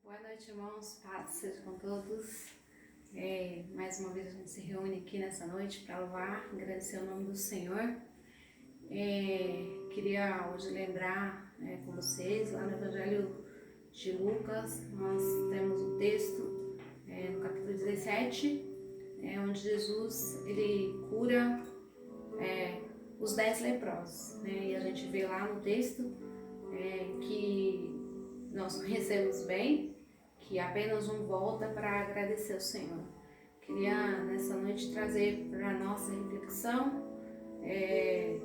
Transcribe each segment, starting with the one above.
Boa noite, irmãos. Paz seja com todos. Mais uma vez a gente se reúne aqui nessa noite para louvar, agradecer o nome do Senhor. Queria hoje lembrar com vocês, lá no Evangelho de Lucas, nós temos o texto no capítulo 17, onde Jesus ele cura os 10 leprosos. E a gente vê lá no texto que nós conhecemos bem, que apenas um volta para agradecer ao Senhor. Queria nessa noite trazer para a nossa reflexão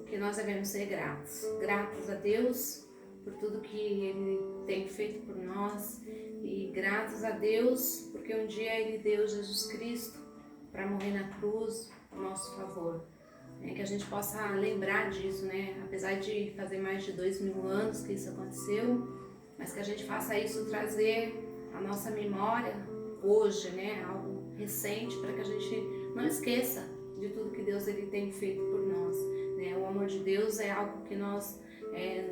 que nós devemos ser gratos a Deus por tudo que Ele tem feito por nós, e gratos a Deus porque um dia Ele deu Jesus Cristo para morrer na cruz a nosso favor. Que a gente possa lembrar disso, apesar de fazer mais de 2000 anos que isso aconteceu, mas que a gente faça isso trazer a nossa memória hoje, algo recente, para que a gente não esqueça de tudo que Deus ele tem feito por nós. O amor de Deus é algo que nós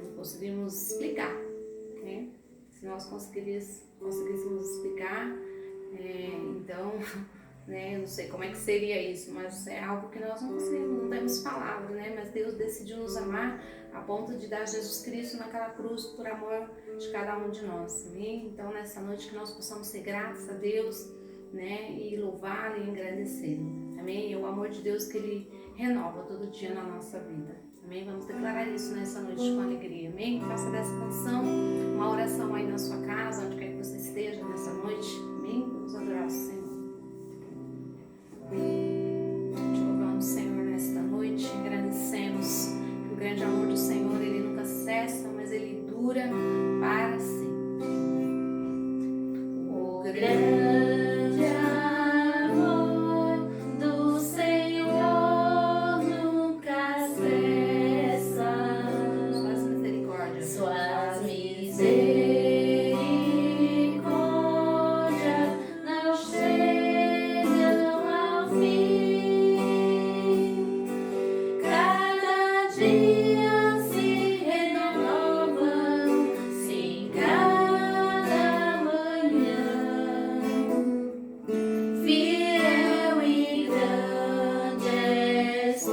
não conseguimos explicar. Se nós conseguíssemos explicar, então, eu não sei como é que seria isso, mas é algo que nós não conseguimos, não temos palavras, mas Deus decidiu nos amar a ponto de dar Jesus Cristo naquela cruz por amor de cada um de nós, amém? Então nessa noite que nós possamos ser gratos a Deus, e louvá-lo e engrandecê-lo, amém? É o amor de Deus que Ele renova todo dia na nossa vida, amém? Vamos declarar isso nessa noite com alegria, amém? Faça dessa canção uma oração aí na sua casa, onde quer que você esteja nessa noite, amém? Vamos adorar o Senhor. Te louvamos, Senhor, nesta noite, agradecemos que o grande amor do Senhor, ele nunca cessa, mas ele dura para sempre. O grande amor do Senhor nunca cessa, suas misericórdias, não chegam ao fim. Cada dia se renovam, sim, cada manhã. Fiel e grande és tu,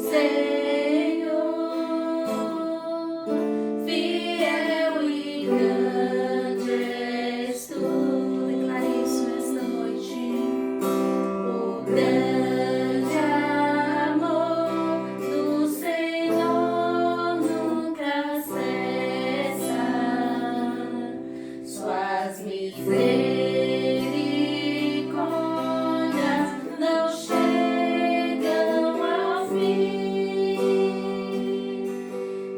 Senhor. Fiel e grande és tu. Declare isso nesta noite. O grande amor do Senhor nunca cessa, suas misericórdias não chegam ao fim.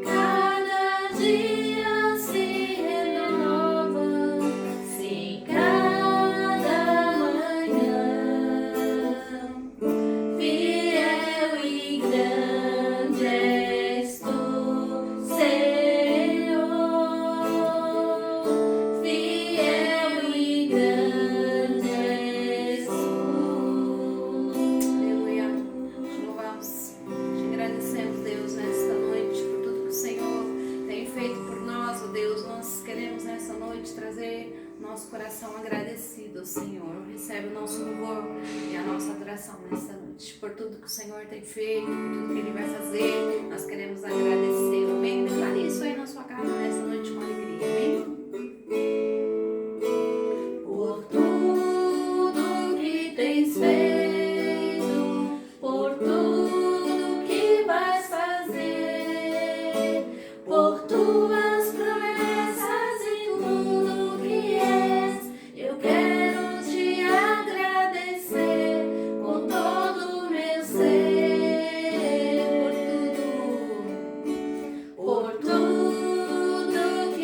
Cada dia se renovam, sim, cada manhã. Fiel e grande és tu, Senhor. Fiel e grande és tu. Aleluia. Te louvamos, te agradecemos, Deus, nesta noite, por tudo que o Senhor tem feito por nós, ó Deus. Nós queremos nessa noite trazer nosso coração agradecido ao Senhor. Recebe o nosso louvor e a nossa adoração nessa noite. Por tudo que o Senhor tem feito, por tudo que Ele vai fazer, nós queremos agradecer. Amém? Declare isso aí na sua casa nessa noite com alegria. Amém? Por tudo que tens feito, por tudo que vais fazer, por tuas promessas e tudo que és, eu quero te agradecer com todo o meu ser. Por tudo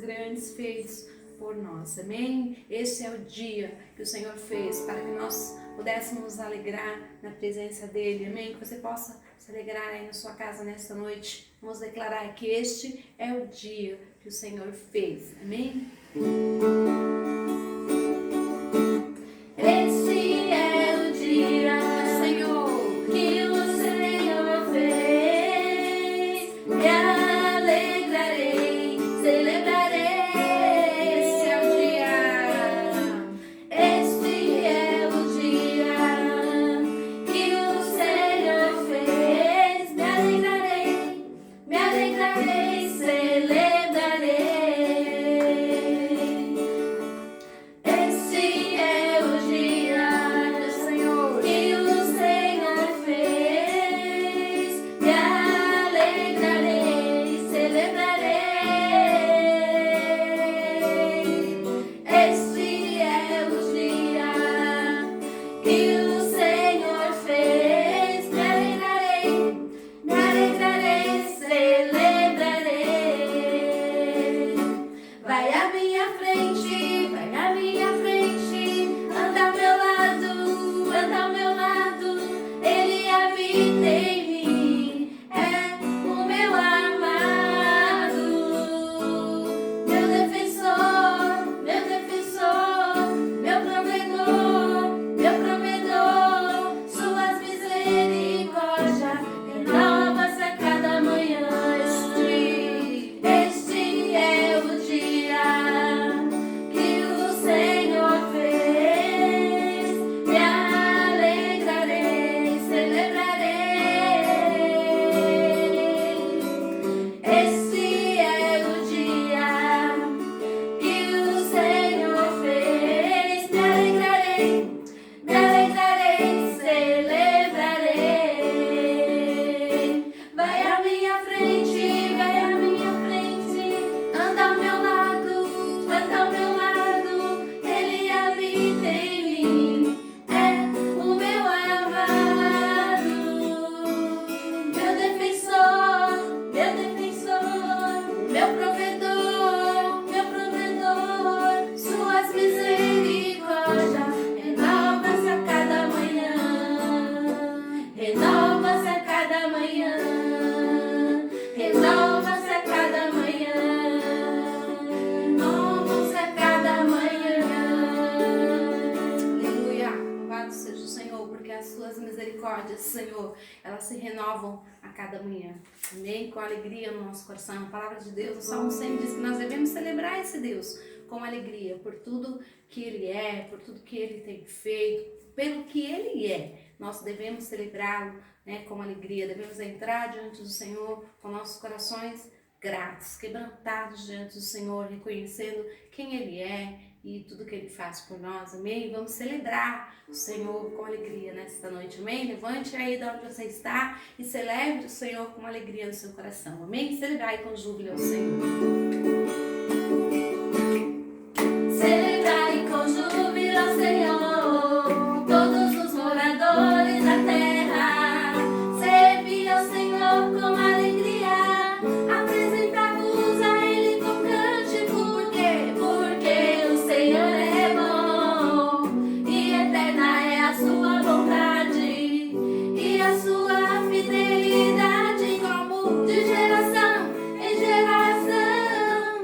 grandes feitos por nós, amém? Este é o dia que o Senhor fez para que nós pudéssemos nos alegrar na presença dEle, amém? Que você possa se alegrar aí na sua casa nesta noite. Vamos declarar que este é o dia que o Senhor fez, amém? Esse é o dia, Senhor, que o Senhor fez. Me alegrarei, celebrarei. Esse é o dia. Este é o dia que o Senhor fez. Me alegrarei, celebrarei. Esse é o dia, Senhor, que o Senhor fez. Me alegrarei, celebrarei. Esse é o dia que o Senhor fez. Me alegrarei, celebrarei. Vai à minha frente, anda ao meu lado, Ele habita em mim, é o meu amado, meu defensor, meu provedor, suas misericórdias renova-se a cada manhã. Este é o dia que o Senhor fez. Me alegrarei, celebrarei. Esse é o dia que o Senhor fez. Me alegrarei, celebrarei. Vai à minha frente, anda ao meu lado, Ele habita em mim, é o meu amado, meu defensor, meu provedor, suas misericórdias renova-se a cada manhã, renova-se a cada manhã, renova-se a cada manhã, renova-se a cada manhã. Aleluia, louvado seja o Senhor, porque as suas misericórdias, Senhor, elas se renovam a cada manhã, amém? Com alegria no nosso coração. A palavra de Deus, o Salmo 100 diz que nós devemos celebrar esse Deus com alegria, por tudo que Ele é, por tudo que Ele tem feito, pelo que Ele é. Nós devemos celebrá-lo, né, com alegria, devemos entrar diante do Senhor com nossos corações gratos, quebrantados diante do Senhor, reconhecendo quem Ele é e tudo que Ele faz por nós, amém? Vamos celebrar o Senhor com alegria nesta noite, amém? Levante aí de onde você está e celebre o Senhor com alegria no seu coração, amém? Celebrai com júbilo ao Senhor. Celebrai com júbilo ao Senhor, todos os moradores da terra. Servi ao Senhor com alegria, apresentar-vos a Ele com cântico. Porque o Senhor é bom e eterna é a sua bondade e a sua fidelidade, como de geração em geração.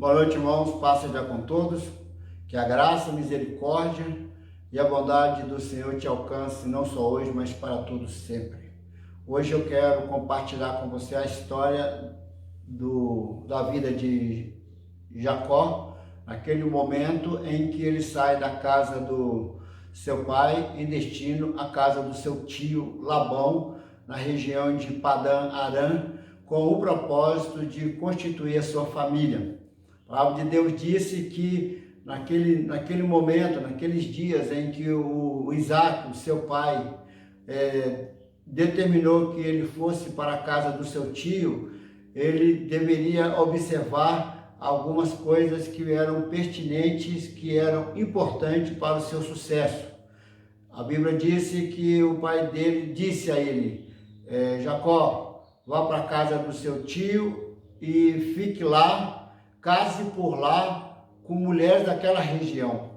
Boa noite, irmãos. Paz seja com todos. Que a graça, a misericórdia e a bondade do Senhor te alcance, não só hoje, mas para todos sempre. Hoje eu quero compartilhar com você a história da vida de Jacó, naquele momento em que ele sai da casa do seu pai em destino à casa do seu tio Labão, na região de Padã Arã, com o propósito de constituir a sua família. A palavra de Deus disse que naquele momento, naqueles dias em que o Isaac, o seu pai, determinou que ele fosse para a casa do seu tio, ele deveria observar algumas coisas que eram pertinentes, que eram importantes para o seu sucesso. A Bíblia disse que o pai dele disse a ele, Jacó, vá para a casa do seu tio e fique lá, case por lá com mulheres daquela região.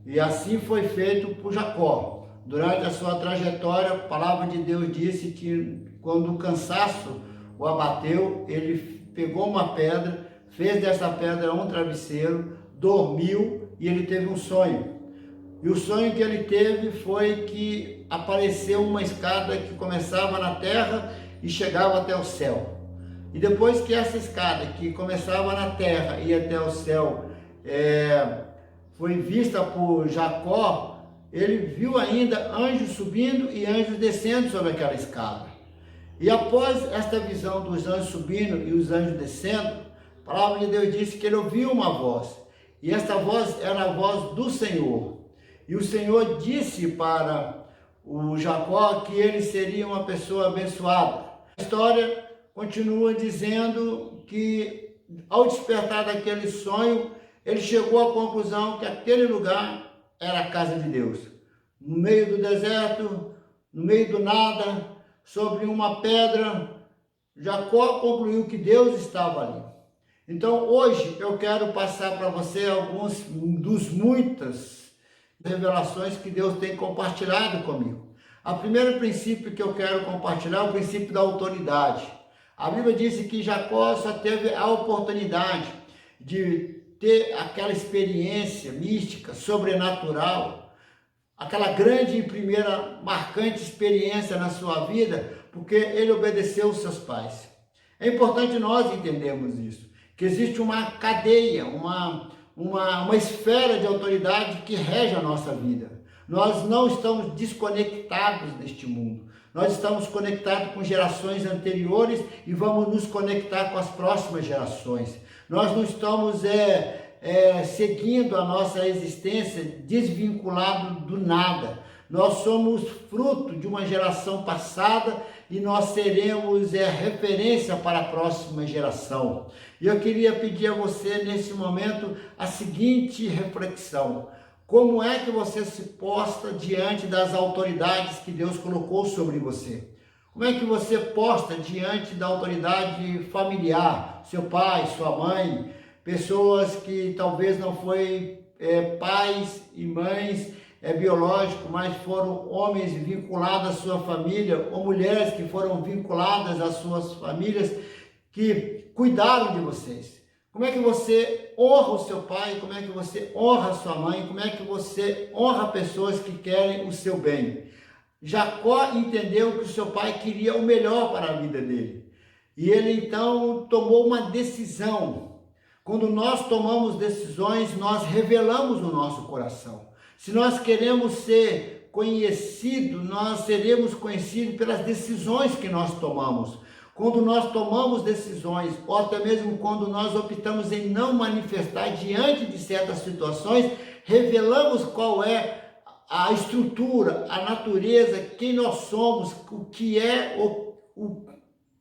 E assim foi feito por Jacó. Durante a sua trajetória, a palavra de Deus disse que quando o cansaço o abateu, ele pegou uma pedra, fez dessa pedra um travesseiro, dormiu e ele teve um sonho. E o sonho que ele teve foi que apareceu uma escada que começava na terra e chegava até o céu. E depois que essa escada, que começava na terra e ia até o céu, foi vista por Jacó, ele viu ainda anjos subindo e anjos descendo sobre aquela escada. E após esta visão dos anjos subindo e os anjos descendo, a palavra de Deus disse que ele ouviu uma voz. E esta voz era a voz do Senhor. E o Senhor disse para o Jacó que ele seria uma pessoa abençoada. A história continua dizendo que, ao despertar daquele sonho, ele chegou à conclusão que aquele lugar era a casa de Deus. No meio do deserto, no meio do nada, sobre uma pedra, Jacó concluiu que Deus estava ali. Então, hoje, eu quero passar para você alguns dos muitas revelações que Deus tem compartilhado comigo. O primeiro princípio que eu quero compartilhar é o princípio da autoridade. A Bíblia disse que Jacó só teve a oportunidade de ter aquela experiência mística, sobrenatural, aquela grande e primeira marcante experiência na sua vida, porque ele obedeceu os seus pais. É importante nós entendermos isso, que existe uma cadeia, uma esfera de autoridade que rege a nossa vida. Nós não estamos desconectados deste mundo. Nós estamos conectados com gerações anteriores e vamos nos conectar com as próximas gerações. Nós não estamos seguindo a nossa existência desvinculado do nada. Nós somos fruto de uma geração passada e nós seremos referência para a próxima geração. E eu queria pedir a você nesse momento a seguinte reflexão. Como é que você se posta diante das autoridades que Deus colocou sobre você? Como é que você posta diante da autoridade familiar, seu pai, sua mãe, pessoas que talvez não foram pais e mães biológicos, mas foram homens vinculados à sua família, ou mulheres que foram vinculadas às suas famílias, que cuidaram de vocês? Como é que você honra o seu pai? Como é que você honra a sua mãe? Como é que você honra pessoas que querem o seu bem? Jacó entendeu que o seu pai queria o melhor para a vida dele. E ele então tomou uma decisão. Quando nós tomamos decisões, nós revelamos o nosso coração. Se nós queremos ser conhecidos, nós seremos conhecidos pelas decisões que nós tomamos. Quando nós tomamos decisões, ou até mesmo quando nós optamos em não manifestar diante de certas situações, revelamos qual é a estrutura, a natureza, quem nós somos, o que é,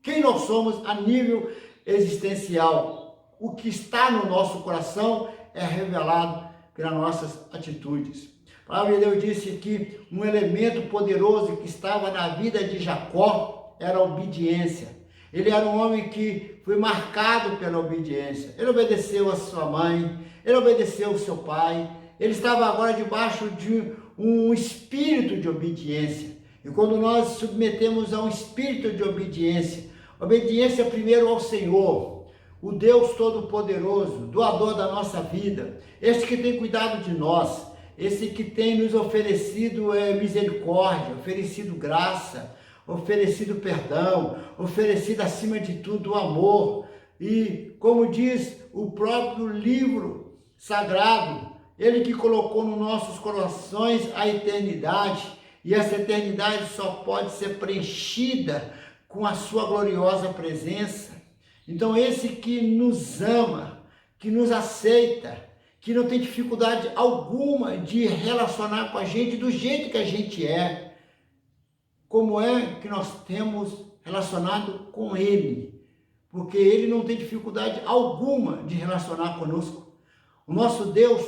quem nós somos a nível existencial. O que está no nosso coração é revelado pelas nossas atitudes. A palavra de Deus disse que um elemento poderoso que estava na vida de Jacó era a obediência. Ele era um homem que foi marcado pela obediência. Ele obedeceu a sua mãe, ele obedeceu o seu pai. Ele estava agora debaixo de um espírito de obediência. E quando nós submetemos a um espírito de obediência, obediência primeiro ao Senhor, o Deus Todo-Poderoso, doador da nossa vida, este que tem cuidado de nós, esse que tem nos oferecido misericórdia, oferecido graça, oferecido perdão, oferecido acima de tudo o amor. E como diz o próprio livro sagrado, ele que colocou nos nossos corações a eternidade, e essa eternidade só pode ser preenchida com a sua gloriosa presença. Então esse que nos ama, que nos aceita, que não tem dificuldade alguma de relacionar com a gente do jeito que a gente é, como é que nós temos relacionado com Ele, porque Ele não tem dificuldade alguma de relacionar conosco. O nosso Deus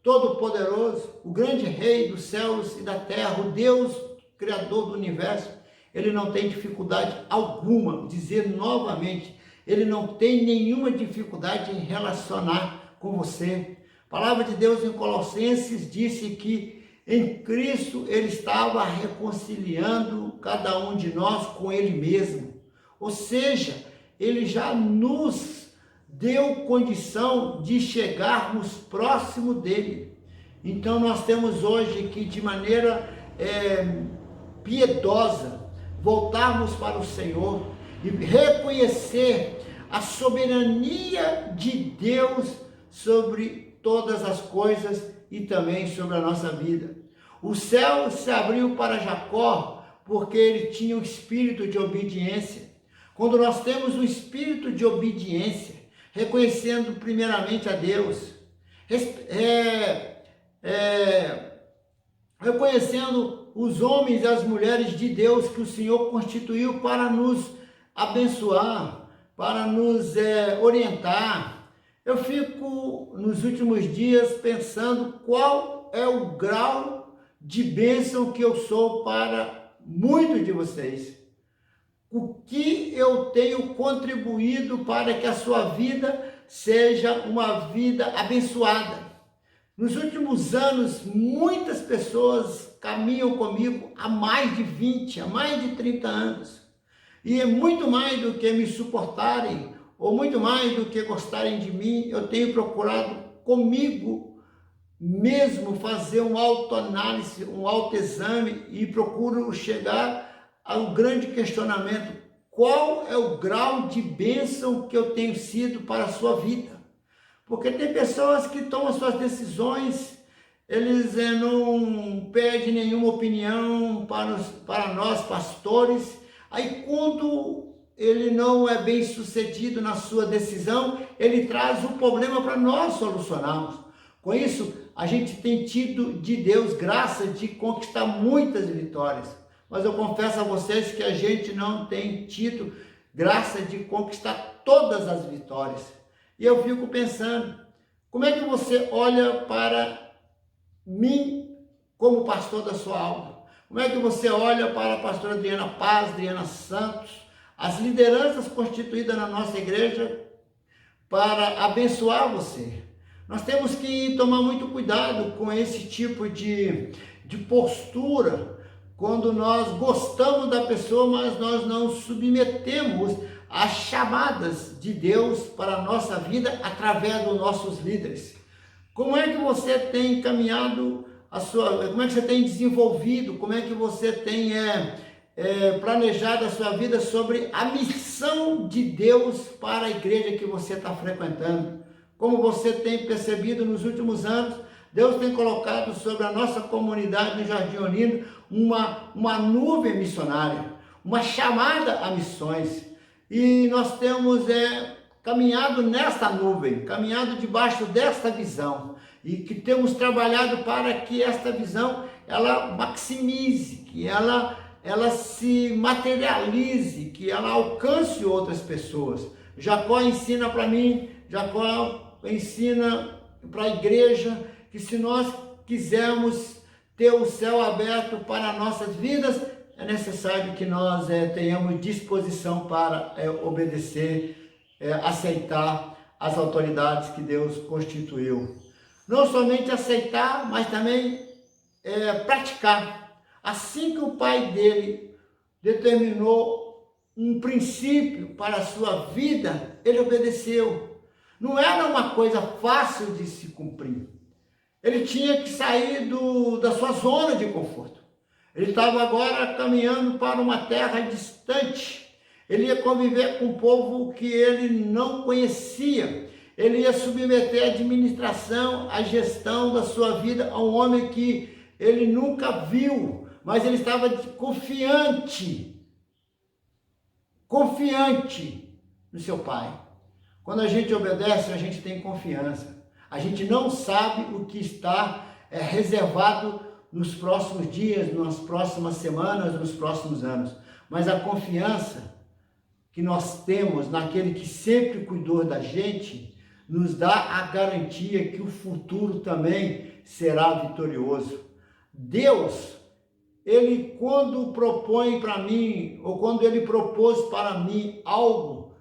Todo-Poderoso, o grande Rei dos céus e da terra, o Deus Criador do universo, Ele não tem dificuldade alguma, dizer novamente, Ele não tem nenhuma dificuldade em relacionar com você. A palavra de Deus em Colossenses disse que em Cristo Ele estava reconciliando cada um de nós com Ele mesmo. Ou seja, Ele já nos deu condição de chegarmos próximo dEle. Então nós temos hoje que de maneira piedosa voltarmos para o Senhor e reconhecer a soberania de Deus sobre todas as coisas e também sobre a nossa vida. O céu se abriu para Jacó porque ele tinha um espírito de obediência. Quando nós temos um espírito de obediência, reconhecendo primeiramente a Deus, reconhecendo os homens e as mulheres de Deus que o Senhor constituiu para nos abençoar, para nos orientar. Eu fico nos últimos dias pensando qual é o grau de bênção que eu sou para muitos de vocês. O que eu tenho contribuído para que a sua vida seja uma vida abençoada. Nos últimos anos, muitas pessoas caminham comigo há mais de 20, há mais de 30 anos. E é muito mais do que me suportarem, ou muito mais do que gostarem de mim, eu tenho procurado comigo mesmo fazer um autoanálise, um autoexame, e procuro chegar ao grande questionamento: qual é o grau de bênção que eu tenho sido para a sua vida? Porque tem pessoas que tomam suas decisões, eles não pedem nenhuma opinião para nós pastores, aí quando ele não é bem sucedido na sua decisão, ele traz um problema para nós solucionarmos. Com isso, a gente tem tido de Deus graça de conquistar muitas vitórias. Mas eu confesso a vocês que a gente não tem tido graça de conquistar todas as vitórias. E eu fico pensando, como é que você olha para mim como pastor da sua alma? Como é que você olha para a pastora Adriana Paz, Adriana Santos, as lideranças constituídas na nossa igreja para abençoar você? Nós temos que tomar muito cuidado com esse tipo de postura, quando nós gostamos da pessoa, mas nós não submetemos às chamadas de Deus para a nossa vida através dos nossos líderes. Como é que você tem caminhado como é que você tem desenvolvido, como é que você tem planejado a sua vida sobre a missão de Deus para a igreja que você está frequentando? Como você tem percebido nos últimos anos, Deus tem colocado sobre a nossa comunidade no Jardim Olinda uma nuvem missionária, uma chamada a missões. E nós temos caminhado nesta nuvem, caminhado debaixo desta visão, e que temos trabalhado para que esta visão ela maximize, que ela se materialize, que ela alcance outras pessoas. Jacó ensina para mim, Jacó ensina para a igreja, que se nós quisermos ter o céu aberto para nossas vidas, é necessário que nós tenhamos disposição para obedecer, aceitar as autoridades que Deus constituiu. Não somente aceitar, mas também praticar. Assim que o pai dele determinou um princípio para a sua vida, ele obedeceu. Não era uma coisa fácil de se cumprir. Ele tinha que sair da sua zona de conforto. Ele estava agora caminhando para uma terra distante. Ele ia conviver com um povo que ele não conhecia. Ele ia submeter a administração, a gestão da sua vida a um homem que ele nunca viu, mas ele estava confiante no seu pai. Quando a gente obedece, a gente tem confiança. A gente não sabe o que está reservado nos próximos dias, nas próximas semanas, nos próximos anos. Mas a confiança que nós temos naquele que sempre cuidou da gente, nos dá a garantia que o futuro também será vitorioso. Deus, ele quando propõe para mim, ou quando ele propôs para mim algo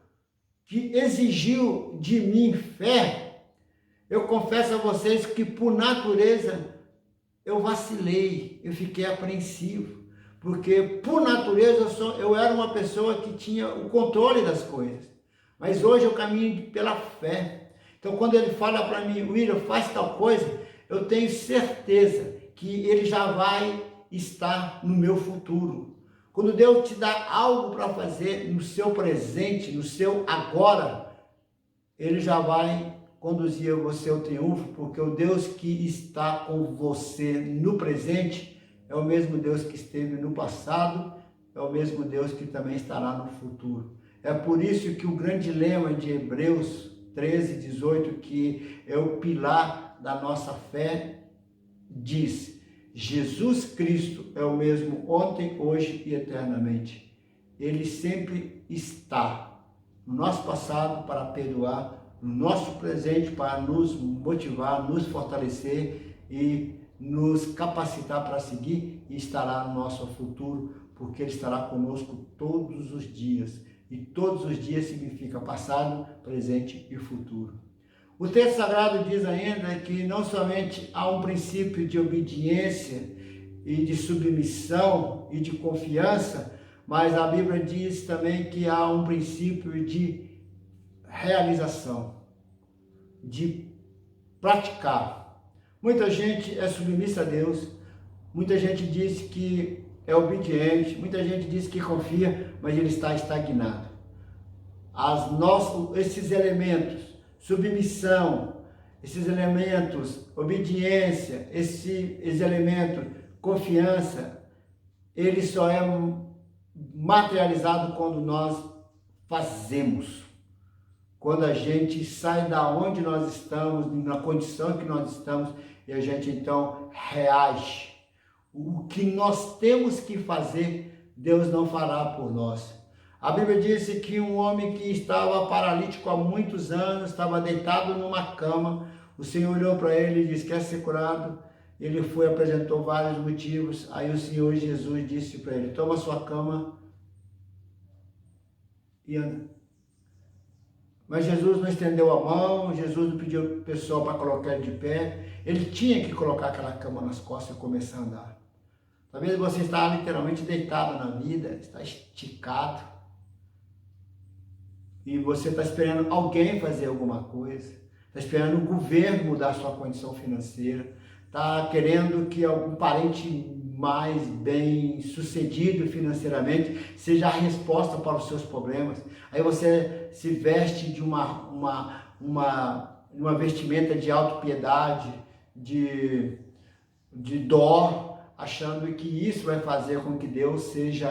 que exigiu de mim fé, eu confesso a vocês que por natureza eu vacilei, eu fiquei apreensivo, porque por natureza eu era uma pessoa que tinha o controle das coisas, mas hoje eu caminho pela fé. Então quando ele fala para mim, William, faz tal coisa, eu tenho certeza que ele já vai estar no meu futuro. Quando Deus te dá algo para fazer no seu presente, no seu agora, ele já vai conduzir você ao triunfo, porque o Deus que está com você no presente é o mesmo Deus que esteve no passado, é o mesmo Deus que também estará no futuro. É por isso que o grande lema de Hebreus 13, 18, que é o pilar da nossa fé, diz: Jesus Cristo é o mesmo ontem, hoje e eternamente. Ele sempre está no nosso passado para perdoar, no nosso presente para nos motivar, nos fortalecer e nos capacitar para seguir, e estará no nosso futuro, porque Ele estará conosco todos os dias. E todos os dias significa passado, presente e futuro. O texto sagrado diz ainda que não somente há um princípio de obediência e de submissão e de confiança, mas a Bíblia diz também que há um princípio de realização, de praticar. Muita gente é submissa a Deus, muita gente diz que é obediente, muita gente diz que confia, mas ele está estagnado. Esses elementos, submissão, esses elementos, obediência, esses elementos, confiança, ele só é materializado quando nós fazemos. Quando a gente sai da onde nós estamos, na condição que nós estamos, e a gente então reage. O que nós temos que fazer, Deus não fará por nós. A Bíblia disse que um homem que estava paralítico há muitos anos, estava deitado numa cama, o Senhor olhou para ele e disse: quer ser curado? Ele foi, apresentou vários motivos, aí o Senhor Jesus disse para ele: toma sua cama e anda. Mas Jesus não estendeu a mão, Jesus não pediu para o pessoal para colocar ele de pé, ele tinha que colocar aquela cama nas costas e começar a andar. Talvez você está literalmente deitado na vida, está esticado, e você está esperando alguém fazer alguma coisa, está esperando o governo mudar a sua condição financeira, está querendo que algum parente mais bem sucedido financeiramente seja a resposta para os seus problemas. Aí você se veste de uma vestimenta de autopiedade, de dó, achando que isso vai fazer com que Deus seja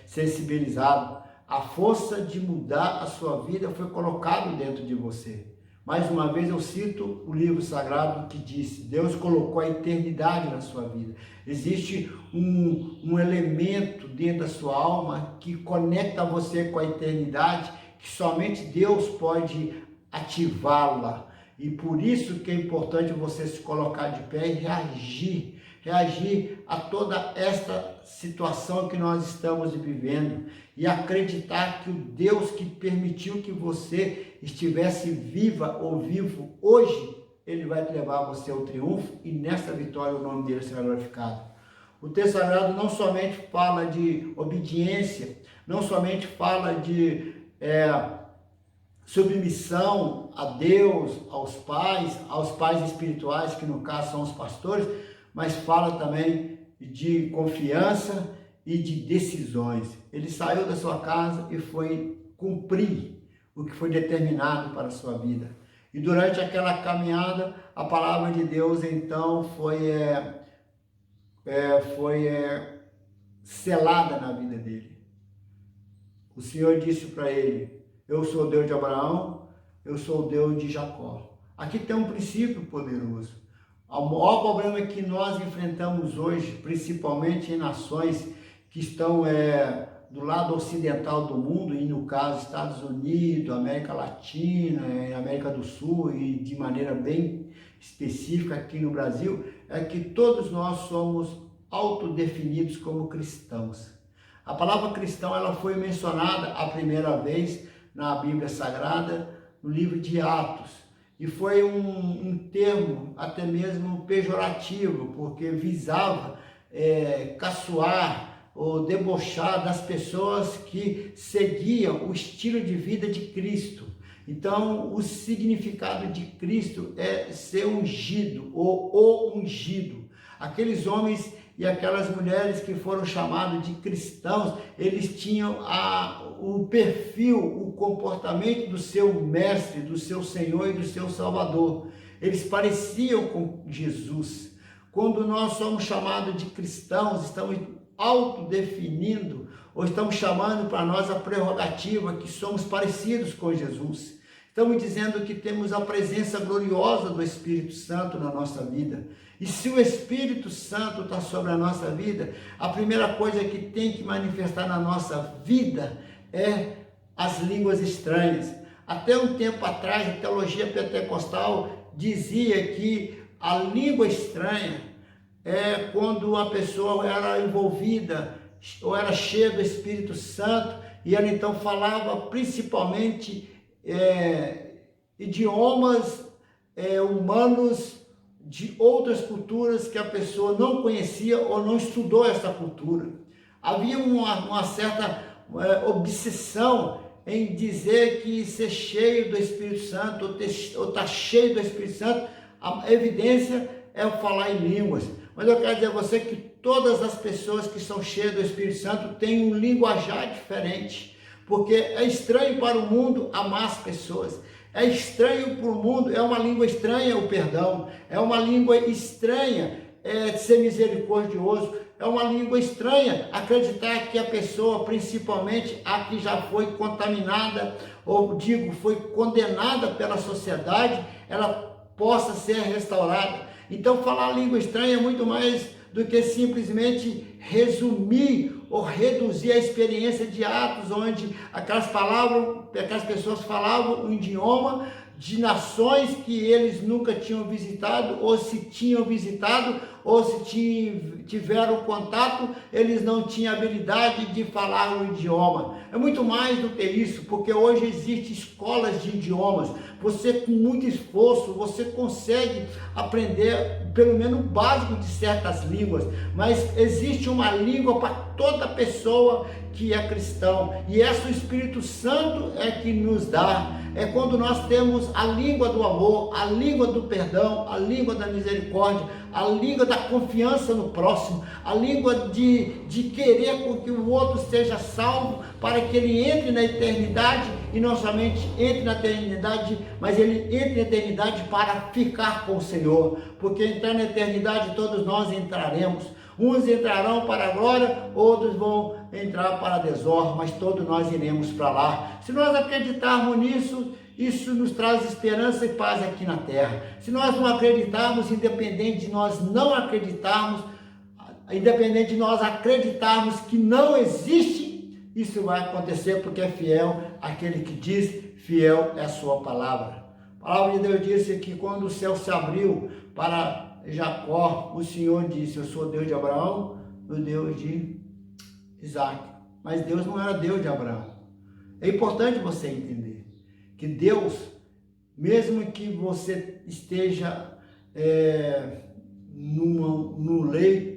sensibilizado. A força de mudar a sua vida foi colocada dentro de você. Mais uma vez eu cito o livro sagrado que disse: Deus colocou a eternidade na sua vida. Existe um elemento dentro da sua alma que conecta você com a eternidade, que somente Deus pode ativá-la. E por isso que é importante você se colocar de pé e reagir a toda esta situação que nós estamos vivendo e acreditar que o Deus que permitiu que você estivesse viva ou vivo hoje, Ele vai levar você ao triunfo, e nessa vitória o nome dele será glorificado. O texto sagrado não somente fala de obediência, não somente fala de submissão a Deus, aos pais espirituais, que no caso são os pastores, mas fala também de confiança e de decisões. Ele saiu da sua casa e foi cumprir o que foi determinado para a sua vida. E durante aquela caminhada, a palavra de Deus então foi selada na vida dele. O Senhor disse para ele: eu sou o Deus de Abraão, eu sou o Deus de Jacó. Aqui tem um princípio poderoso. O maior problema que nós enfrentamos hoje, principalmente em nações que estão do lado ocidental do mundo, e no caso Estados Unidos, América Latina, América do Sul e de maneira bem específica aqui no Brasil, é que todos nós somos autodefinidos como cristãos. A palavra cristão ela foi mencionada a primeira vez na Bíblia Sagrada, no livro de Atos, e foi um termo até mesmo pejorativo, porque visava caçoar ou debochar das pessoas que seguiam o estilo de vida de Cristo. Então, o significado de Cristo é ser ungido, ou o ungido. Aqueles homens e aquelas mulheres que foram chamados de cristãos, eles tinham o perfil, o comportamento do seu mestre, do seu Senhor e do seu Salvador. Eles pareciam com Jesus. Quando nós somos chamados de cristãos, estamos autodefinindo, ou estamos chamando para nós a prerrogativa que somos parecidos com Jesus. Estamos dizendo que temos a presença gloriosa do Espírito Santo na nossa vida. E se o Espírito Santo está sobre a nossa vida, a primeira coisa que tem que manifestar na nossa vida é as línguas estranhas. Até um tempo atrás, a teologia pentecostal dizia que a língua estranha é quando a pessoa era envolvida ou era cheia do Espírito Santo e ela então falava principalmente idiomas humanos de outras culturas que a pessoa não conhecia ou não estudou essa cultura. Havia uma certa obsessão em dizer que ser cheio do Espírito Santo ou estar cheio do Espírito Santo, a evidência é o falar em línguas. Mas eu quero dizer a você que todas as pessoas que são cheias do Espírito Santo têm um linguajar diferente, porque é estranho para o mundo amar as pessoas. É estranho para o mundo, é uma língua estranha o perdão, é uma língua estranha ser misericordioso, é uma língua estranha acreditar que a pessoa, principalmente a que já foi contaminada, ou digo, foi condenada pela sociedade, ela possa ser restaurada. Então falar língua estranha é muito mais do que simplesmente resumir ou reduzir a experiência de Atos, onde aquelas pessoas falavam um idioma de nações que eles nunca tinham visitado, ou se tinham visitado, ou se tiveram contato, eles não tinham habilidade de falar o idioma. É muito mais do que isso, porque hoje existem escolas de idiomas. Você, com muito esforço, você consegue aprender pelo menos o básico de certas línguas, mas existe uma língua para toda pessoa que é cristão, e essa o Espírito Santo é que nos dá. É quando nós temos a língua do amor, a língua do perdão, a língua da misericórdia, a língua da confiança no próximo, a língua de querer com que o outro seja salvo, para que ele entre na eternidade, e não somente entre na eternidade, mas ele entre na eternidade para ficar com o Senhor, porque entrar na eternidade todos nós entraremos. Uns entrarão para a glória, outros vão entrar para a desordem, mas todos nós iremos para lá. Se nós acreditarmos nisso, isso nos traz esperança e paz aqui na terra. Se nós não acreditarmos, independente de nós não acreditarmos, independente de nós acreditarmos que não existe, isso vai acontecer, porque é fiel aquele que diz, fiel é a sua palavra. A palavra de Deus disse que quando o céu se abriu para Jacó, o Senhor disse, eu sou Deus de Abraão, o Deus de Isaac. Mas Deus não era Deus de Abraão. É importante você entender que Deus, mesmo que você esteja num leito,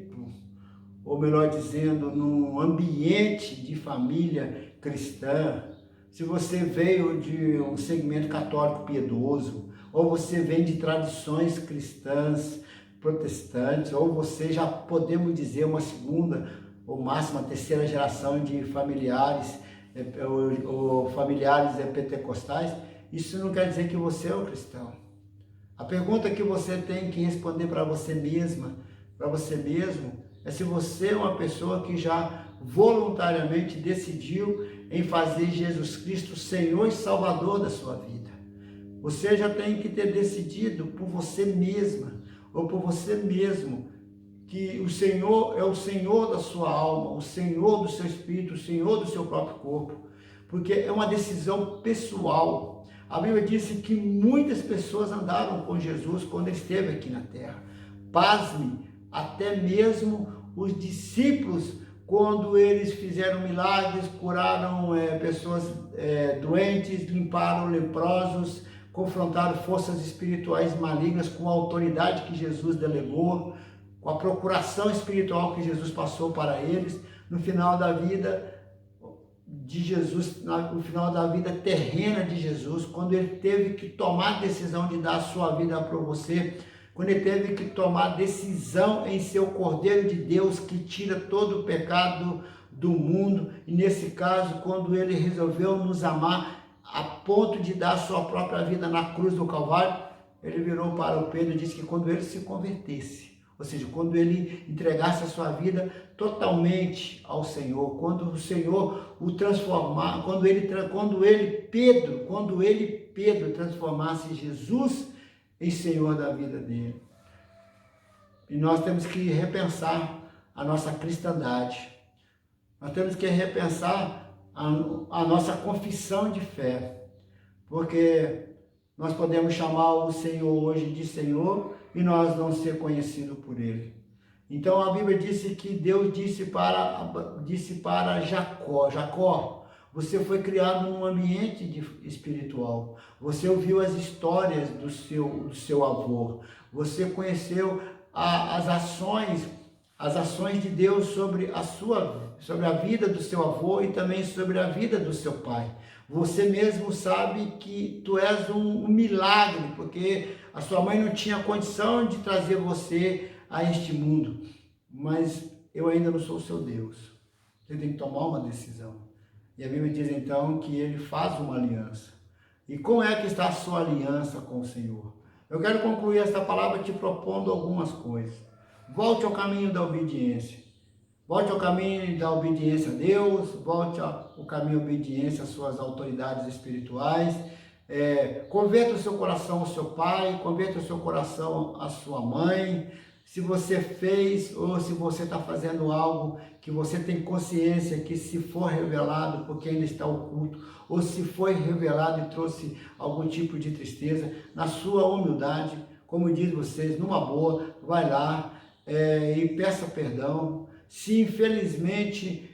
ou melhor dizendo, num ambiente de família cristã, se você veio de um segmento católico piedoso, ou você vem de tradições cristãs, protestantes, ou você já podemos dizer uma segunda ou máxima terceira geração de familiares ou familiares pentecostais, isso não quer dizer que você é um cristão. A pergunta que você tem que responder para você mesma, para você mesmo, é se você é uma pessoa que já voluntariamente decidiu em fazer Jesus Cristo Senhor e Salvador da sua vida. Você já tem que ter decidido por você mesma ou por você mesmo que o Senhor é o Senhor da sua alma, o Senhor do seu espírito, o Senhor do seu próprio corpo, porque é uma decisão pessoal. A Bíblia disse que muitas pessoas andaram com Jesus quando ele esteve aqui na terra. Pasme, até mesmo os discípulos, quando eles fizeram milagres, curaram pessoas doentes, limparam leprosos, confrontaram forças espirituais malignas com a autoridade que Jesus delegou, com a procuração espiritual que Jesus passou para eles, no final da vida de Jesus, no final da vida terrena de Jesus, quando ele teve que tomar a decisão de dar a sua vida para você, quando ele teve que tomar decisão em ser o Cordeiro de Deus que tira todo o pecado do mundo, e nesse caso, quando ele resolveu nos amar a ponto de dar a sua própria vida na cruz do Calvário, ele virou para o Pedro e disse que quando ele se convertesse, ou seja, quando ele entregasse a sua vida totalmente ao Senhor, quando o Senhor o transformar, quando ele, Pedro, transformasse Jesus em Senhor da vida dele. E nós temos que repensar a nossa cristandade. Nós temos que repensar a nossa confissão de fé. Porque nós podemos chamar o Senhor hoje de Senhor e nós não ser conhecidos por Ele. Então a Bíblia disse que Deus disse para Jacó, Jacó, você foi criado num ambiente espiritual. Você ouviu as histórias do seu avô. Você conheceu as ações de Deus sobre a vida do seu avô e também sobre a vida do seu pai. Você mesmo sabe que tu és um milagre, porque a sua mãe não tinha condição de trazer você a este mundo. Mas eu ainda não sou o seu Deus. Você tem que tomar uma decisão. E a Bíblia diz então que ele faz uma aliança. E como é que está a sua aliança com o Senhor? Eu quero concluir esta palavra te propondo algumas coisas. Volte ao caminho da obediência. Volte ao caminho da obediência a Deus, volte ao caminho da obediência às suas autoridades espirituais. Converta o seu coração ao seu pai, converta o seu coração à sua mãe. Se você fez ou se você está fazendo algo que você tem consciência que se for revelado porque ainda está oculto, ou se foi revelado e trouxe algum tipo de tristeza, na sua humildade, como diz vocês, numa boa, vai lá e peça perdão. Se infelizmente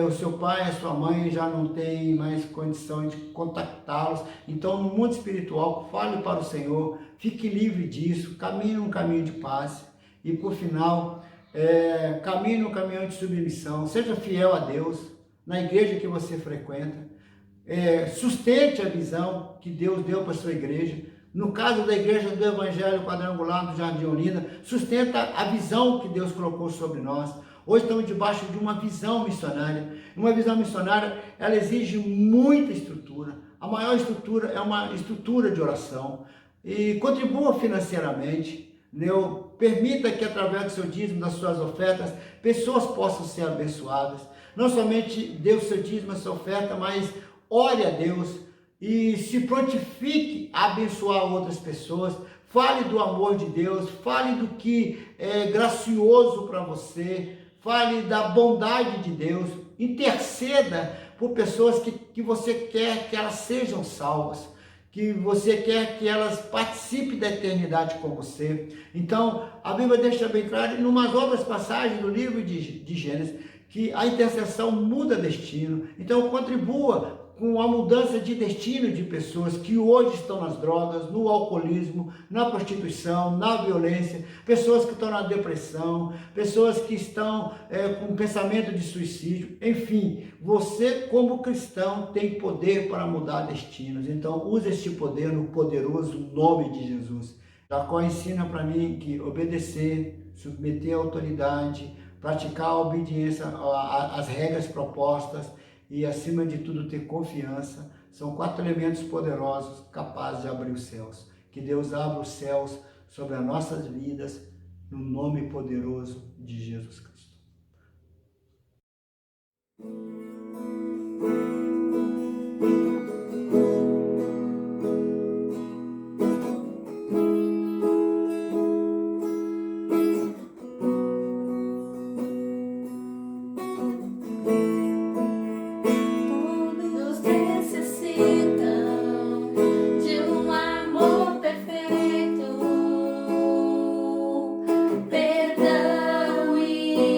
o seu pai, a sua mãe já não tem mais condição de contactá-los, então no mundo espiritual, fale para o Senhor, fique livre disso, caminhe um caminho de paz. E por final, caminhe no caminho de submissão, seja fiel a Deus, na igreja que você frequenta, sustente a visão que Deus deu para a sua igreja. No caso da igreja do Evangelho Quadrangular do Jardim Olinda, sustenta a visão que Deus colocou sobre nós. Hoje estamos debaixo de uma visão missionária. Uma visão missionária, ela exige muita estrutura. A maior estrutura é uma estrutura de oração. E contribua financeiramente. Permita que através do seu dízimo, das suas ofertas, pessoas possam ser abençoadas. Não somente dê o seu dízimo, a sua oferta, mas ore a Deus e se prontifique a abençoar outras pessoas. Fale do amor de Deus, fale do que é gracioso para você, fale da bondade de Deus, interceda por pessoas que você quer que elas sejam salvas, que você quer que elas participem da eternidade com você. Então, a Bíblia deixa bem claro, em umas outras passagens do livro de Gênesis, que a intercessão muda destino. Então, contribua com a mudança de destino de pessoas que hoje estão nas drogas, no alcoolismo, na prostituição, na violência, pessoas que estão na depressão, pessoas que estão com pensamento de suicídio, enfim, você como cristão tem poder para mudar destinos, então use este poder no poderoso nome de Jesus. Jacó ensina para mim que obedecer, submeter a autoridade, praticar a obediência às regras propostas, e, acima de tudo, ter confiança, são 4 elementos poderosos capazes de abrir os céus. Que Deus abra os céus sobre as nossas vidas, no nome poderoso de Jesus Cristo. Perdão e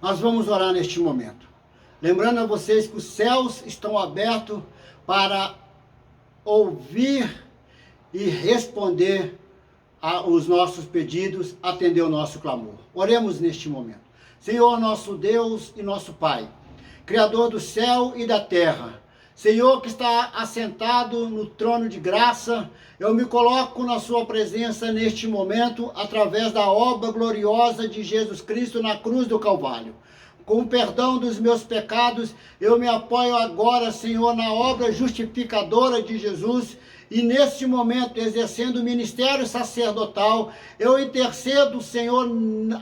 Nós vamos orar neste momento. Lembrando a vocês que os céus estão abertos para ouvir e responder aos nossos pedidos, atender o nosso clamor. Oremos neste momento. Senhor, nosso Deus e nosso Pai, Criador do céu e da terra, Senhor que está assentado no trono de graça, eu me coloco na sua presença neste momento, através da obra gloriosa de Jesus Cristo na cruz do Calvário. Com o perdão dos meus pecados, eu me apoio agora, Senhor, na obra justificadora de Jesus, e neste momento, exercendo o ministério sacerdotal, eu intercedo, Senhor,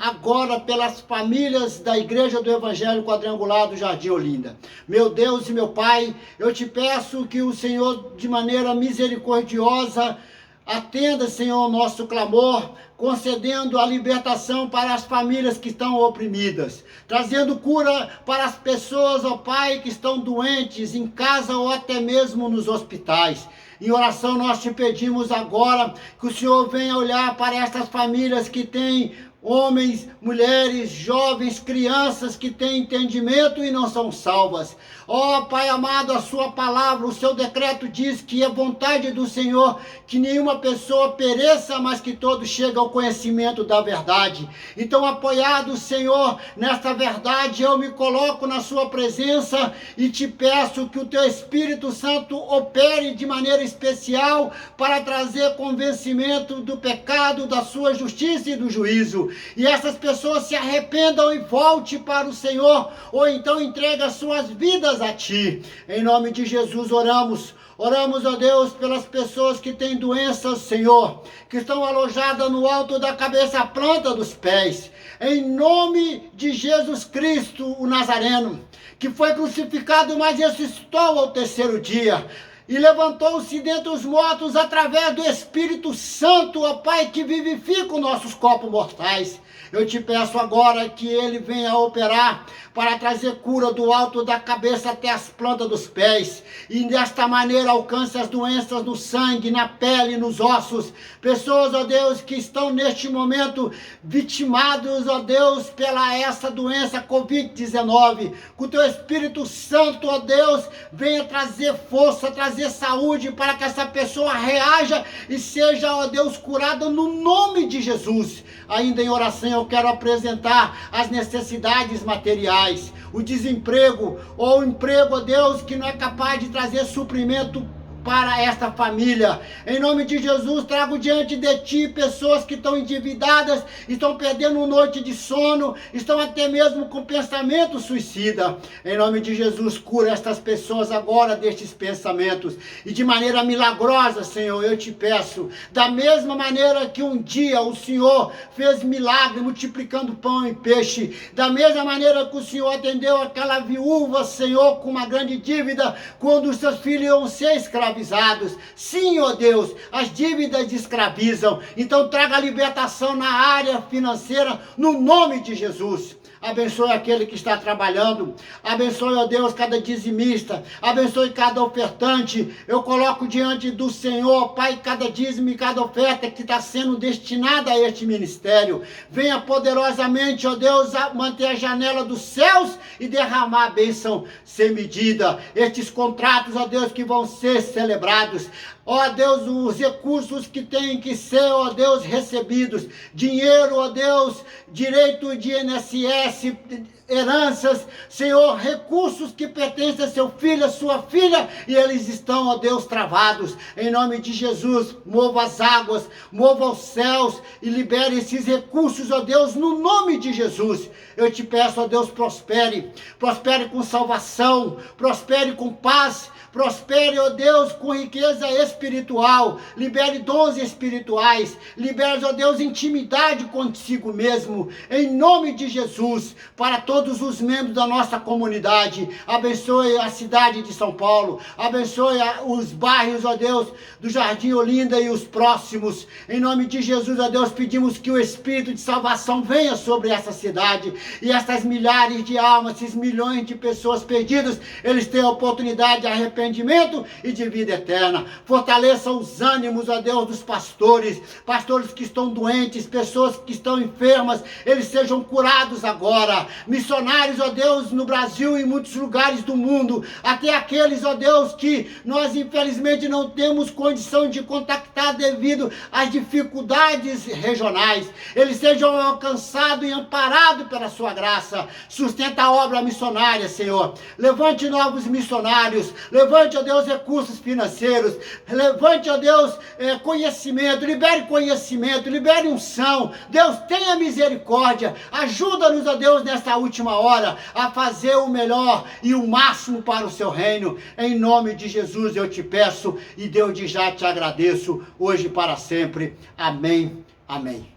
agora pelas famílias da Igreja do Evangelho Quadrangular do Jardim Olinda. Meu Deus e meu Pai, eu te peço que o Senhor, de maneira misericordiosa, atenda, Senhor, o nosso clamor, concedendo a libertação para as famílias que estão oprimidas, trazendo cura para as pessoas, ó Pai, que estão doentes em casa ou até mesmo nos hospitais. Em oração nós te pedimos agora que o Senhor venha olhar para estas famílias que têm homens, mulheres, jovens, crianças que têm entendimento e não são salvas. Ó Pai amado, a sua palavra, o seu decreto diz que é vontade do Senhor que nenhuma pessoa pereça, mas que todos cheguem ao conhecimento da verdade. Então, apoiado, Senhor, nesta verdade, eu me coloco na sua presença e te peço que o teu Espírito Santo opere de maneira especial para trazer convencimento do pecado, da sua justiça e do juízo. E essas pessoas se arrependam e volte para o Senhor, ou então entregue as suas vidas a Ti. Em nome de Jesus oramos. Oramos, ó Deus, pelas pessoas que têm doenças, Senhor, que estão alojadas no alto da cabeça, à planta dos pés. Em nome de Jesus Cristo, o Nazareno, que foi crucificado, mas ressuscitou ao terceiro dia. E levantou-se dentre os mortos através do Espírito Santo, ó Pai, que vivifica os nossos corpos mortais. Eu te peço agora que ele venha operar para trazer cura do alto da cabeça até as plantas dos pés. E desta maneira alcance as doenças no sangue, na pele, nos ossos. Pessoas, ó Deus, que estão neste momento vitimados, ó Deus, pela essa doença Covid-19. Com o teu Espírito Santo, ó Deus, venha trazer força, trazer saúde para que essa pessoa reaja e seja, ó Deus, curada no nome de Jesus. Ainda em oração eu quero apresentar as necessidades materiais, o desemprego ou o emprego, ó Deus, que não é capaz de trazer suprimento para esta família. Em nome de Jesus, trago diante de Ti pessoas que estão endividadas, estão perdendo noite de sono, estão até mesmo com pensamento suicida. Em nome de Jesus, cura estas pessoas agora destes pensamentos. E de maneira milagrosa, Senhor, eu te peço, da mesma maneira que um dia o Senhor fez milagre multiplicando pão e peixe, da mesma maneira que o Senhor atendeu aquela viúva, Senhor, com uma grande dívida, quando os seus filhos iam ser escravizados. Sim, ó Deus, as dívidas escravizam. Então traga libertação na área financeira, no nome de Jesus. Abençoe aquele que está trabalhando. Abençoe, ó Deus, cada dizimista. Abençoe cada ofertante. Eu coloco diante do Senhor, Pai, cada dízimo e cada oferta que está sendo destinada a este ministério. Venha poderosamente, ó Deus, manter a janela dos céus e derramar a bênção sem medida. Estes contratos, ó Deus, que vão ser celebrados. Ó Deus, os recursos que têm que ser, ó Deus, recebidos. Dinheiro, ó Deus, direito de INSS, heranças, Senhor, recursos que pertencem a seu filho, a sua filha, e eles estão, ó Deus, travados. Em nome de Jesus, mova as águas, mova os céus e libere esses recursos, ó Deus, no nome de Jesus. Eu te peço, ó Deus, prospere com salvação, prospere com paz, prospere, ó Deus, com riqueza espiritual, libere dons espirituais, libere, ó Deus, intimidade consigo mesmo, em nome de Jesus, para todos os membros da nossa comunidade. Abençoe a cidade de São Paulo, abençoe os bairros, ó Deus, do Jardim Olinda e os próximos. Em nome de Jesus, ó Deus, pedimos que o Espírito de salvação venha sobre essa cidade, e essas milhares de almas, esses milhões de pessoas perdidas, eles tenham a oportunidade de arrepender arrependimento e de vida eterna. Fortaleça os ânimos, ó Deus, dos pastores que estão doentes, pessoas que estão enfermas, eles sejam curados agora. Missionários, ó Deus, no Brasil e em muitos lugares do mundo, até aqueles, ó Deus, que nós infelizmente não temos condição de contactar devido às dificuldades regionais, eles sejam alcançados e amparados pela sua graça. Sustenta a obra missionária, Senhor. Levante novos missionários, levante, ó Deus, recursos financeiros, levante, ó Deus, conhecimento, libere conhecimento, libere unção. Deus, tenha misericórdia, ajuda-nos, ó Deus, nesta última hora, a fazer o melhor e o máximo para o seu reino. Em nome de Jesus eu te peço e Deus já te agradeço, hoje e para sempre. Amém, amém.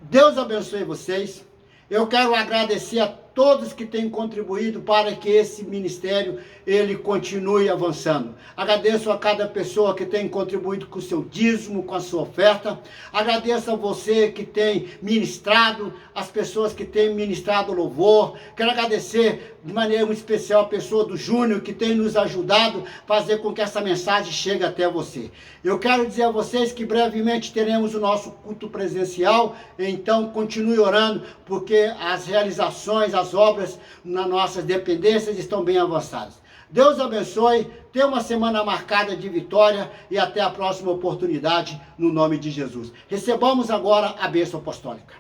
Deus abençoe vocês. Eu quero agradecer a todos que têm contribuído para que esse ministério ele continue avançando. Agradeço a cada pessoa que tem contribuído com o seu dízimo, com a sua oferta. Agradeço a você que tem ministrado, as pessoas que têm ministrado louvor. Quero agradecer de maneira muito especial a pessoa do Júnior, que tem nos ajudado a fazer com que essa mensagem chegue até você. Eu quero dizer a vocês que brevemente teremos o nosso culto presencial, então continue orando, porque as realizações, as obras nas nossas dependências estão bem avançadas. Deus abençoe, tenha uma semana marcada de vitória e até a próxima oportunidade, no nome de Jesus. Recebamos agora a bênção apostólica.